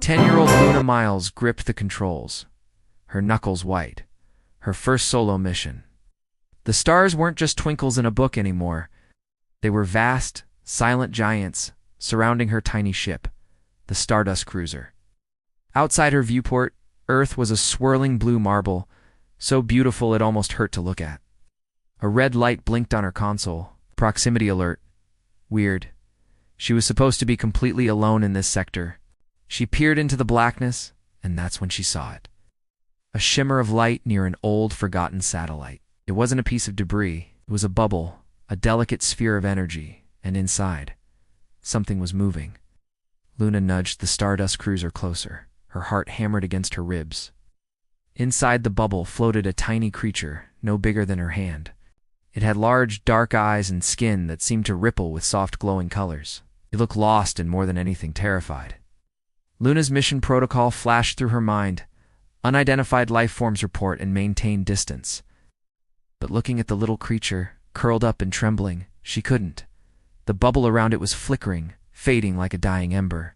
10-year-old Luna Miles gripped the controls, her knuckles white. Her first solo mission. The stars weren't just twinkles in a book anymore. They were vast, silent giants surrounding her tiny ship, the Stardust Cruiser. Outside her viewport, Earth was a swirling blue marble, so beautiful it almost hurt to look at. A red light blinked on her console. Proximity alert. Weird. She was supposed to be completely alone in this sector. She peered into the blackness, and that's when she saw it. A shimmer of light near an old, forgotten satellite. It wasn't a piece of debris. It was a bubble, a delicate sphere of energy, and inside, something was moving. Luna nudged the Stardust Cruiser closer. Her heart hammered against her ribs. Inside the bubble floated a tiny creature, no bigger than her hand. It had large, dark eyes and skin that seemed to ripple with soft, glowing colors. It looked lost and more than anything terrified. Luna's mission protocol flashed through her mind. Unidentified life forms report and maintain distance. But looking at the little creature, curled up and trembling, she couldn't. The bubble around it was flickering, fading like a dying ember.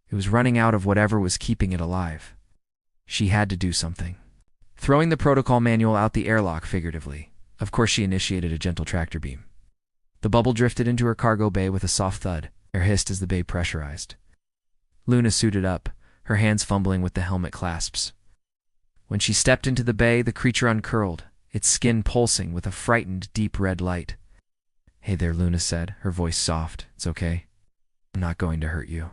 It was running out of whatever was keeping it alive. She had to do something. Throwing the protocol manual out the airlock figuratively, of course she initiated a gentle tractor beam. The bubble drifted into her cargo bay with a soft thud. Air hissed as the bay pressurized. Luna suited up, her hands fumbling with the helmet clasps. When she stepped into the bay, the creature uncurled, its skin pulsing with a frightened, deep red light. "Hey there," Luna said, her voice soft. "It's okay. I'm not going to hurt you."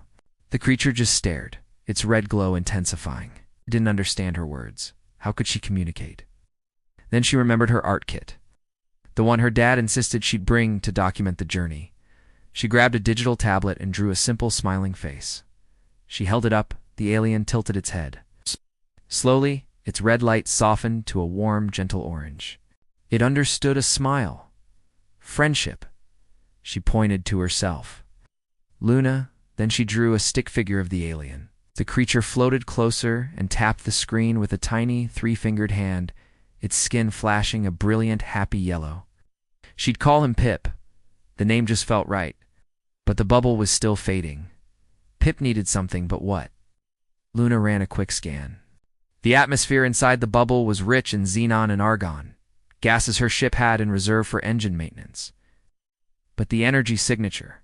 The creature just stared, its red glow intensifying. It didn't understand her words. How could she communicate? Then she remembered her art kit, the one her dad insisted she'd bring to document the journey. She grabbed a digital tablet and drew a simple, smiling face. She held it up, the alien tilted its head. Slowly, its red light softened to a warm, gentle orange. It understood a smile. Friendship. She pointed to herself. Luna, then she drew a stick figure of the alien. The creature floated closer and tapped the screen with a tiny, three-fingered hand, its skin flashing a brilliant, happy yellow. She'd call him Pip. The name just felt right. But the bubble was still fading. Pip needed something, but what? Luna ran a quick scan. The atmosphere inside the bubble was rich in xenon and argon, gases her ship had in reserve for engine maintenance. But the energy signature,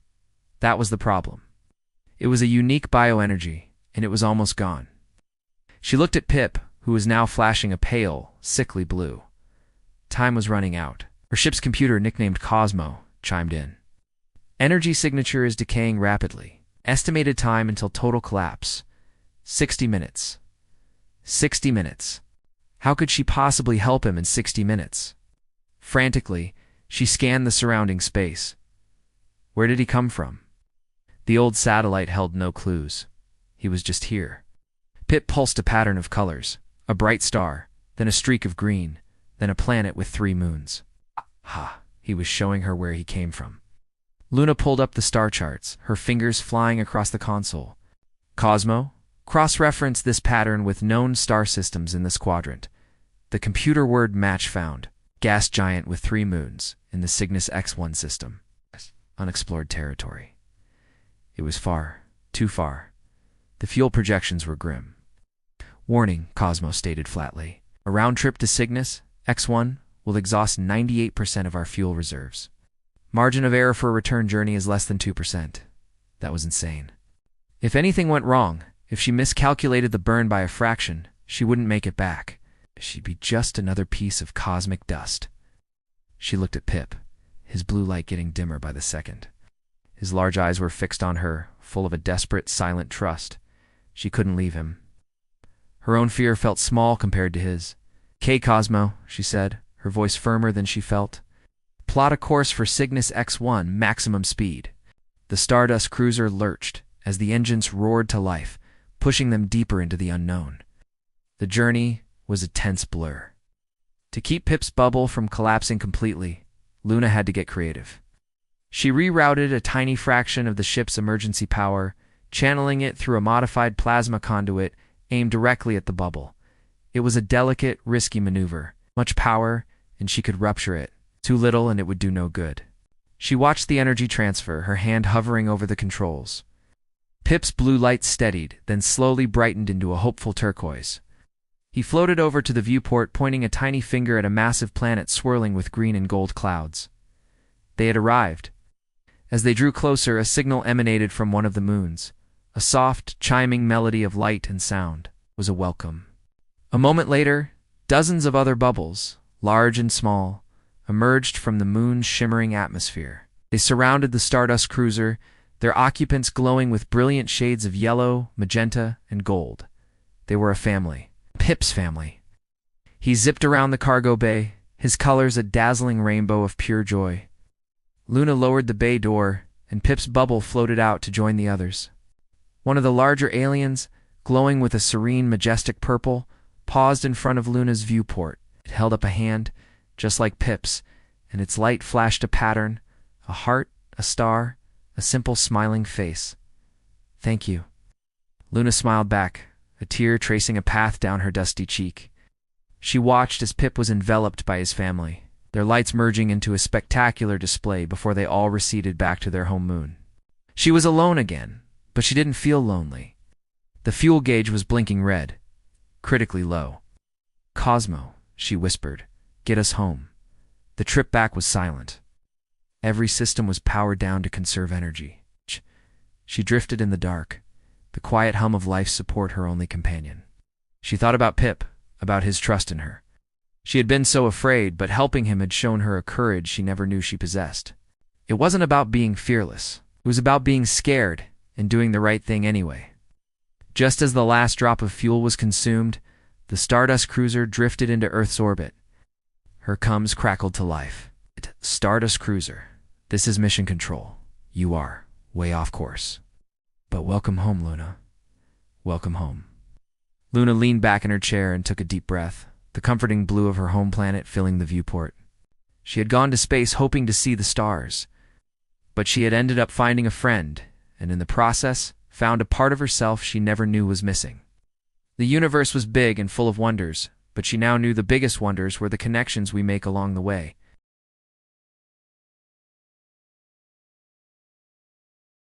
that was the problem. It was a unique bioenergy, and it was almost gone. She looked at Pip, who was now flashing a pale, sickly blue. Time was running out. Her ship's computer, nicknamed Cosmo, chimed in. Energy signature is decaying rapidly. Estimated time until total collapse. 60 minutes. 60 minutes. How could she possibly help him in 60 minutes? Frantically, she scanned the surrounding space. Where did he come from? The old satellite held no clues. He was just here. Pip pulsed a pattern of colors. A bright star, then a streak of green, then a planet with 3 moons. Ha! He was showing her where he came from. Luna pulled up the star charts, her fingers flying across the console. Cosmo? Cross-reference this pattern with known star systems in this quadrant. The computer word match found. Gas giant with 3 moons in the Cygnus X1 system. Unexplored territory. It was far, too far. The fuel projections were grim. Warning, Cosmo stated flatly. A round trip to Cygnus X1 will exhaust 98% of our fuel reserves. Margin of error for a return journey is less than 2%. That was insane. If anything went wrong, if she miscalculated the burn by a fraction, she wouldn't make it back. She'd be just another piece of cosmic dust. She looked at Pip, his blue light getting dimmer by the second. His large eyes were fixed on her, full of a desperate, silent trust. She couldn't leave him. Her own fear felt small compared to his. "'Kay, Cosmo," she said, her voice firmer than she felt. "Plot a course for Cygnus X1, maximum speed." The Stardust Cruiser lurched as the engines roared to life, pushing them deeper into the unknown. The journey was a tense blur. To keep Pip's bubble from collapsing completely, Luna had to get creative. She rerouted a tiny fraction of the ship's emergency power, channeling it through a modified plasma conduit aimed directly at the bubble. It was a delicate, risky maneuver. Much power, and she could rupture it. Too little, and it would do no good. She watched the energy transfer, her hand hovering over the controls. Pip's blue light steadied, then slowly brightened into a hopeful turquoise. He floated over to the viewport, pointing a tiny finger at a massive planet swirling with green and gold clouds. They had arrived. As they drew closer, a signal emanated from one of the moons. A soft, chiming melody of light and sound was a welcome. A moment later, dozens of other bubbles, large and small, emerged from the moon's shimmering atmosphere. They surrounded the Stardust cruiser, their occupants glowing with brilliant shades of yellow, magenta, and gold. They were a family. Pip's family. He zipped around the cargo bay, his colors a dazzling rainbow of pure joy. Luna lowered the bay door, and Pip's bubble floated out to join the others. One of the larger aliens, glowing with a serene, majestic purple, paused in front of Luna's viewport. It held up a hand, just like Pip's, and its light flashed a pattern, a heart, a star, a simple smiling face. "Thank you." Luna smiled back, a tear tracing a path down her dusty cheek. She watched as Pip was enveloped by his family, their lights merging into a spectacular display before they all receded back to their home moon. She was alone again, but she didn't feel lonely. The fuel gauge was blinking red, critically low. "Cosmo," she whispered, "get us home." The trip back was silent. Every system was powered down to conserve energy. She drifted in the dark, the quiet hum of life support her only companion. She thought about Pip, about his trust in her. She had been so afraid, but helping him had shown her a courage she never knew she possessed. It wasn't about being fearless. It was about being scared and doing the right thing anyway. Just as the last drop of fuel was consumed, the Stardust cruiser drifted into Earth's orbit. Her comms crackled to life. "Stardust cruiser, this is mission control. You are way off course. But welcome home, Luna. Welcome home." Luna leaned back in her chair and took a deep breath, the comforting blue of her home planet filling the viewport. She had gone to space hoping to see the stars, but she had ended up finding a friend, and in the process, found a part of herself she never knew was missing. The universe was big and full of wonders, but she now knew the biggest wonders were the connections we make along the way.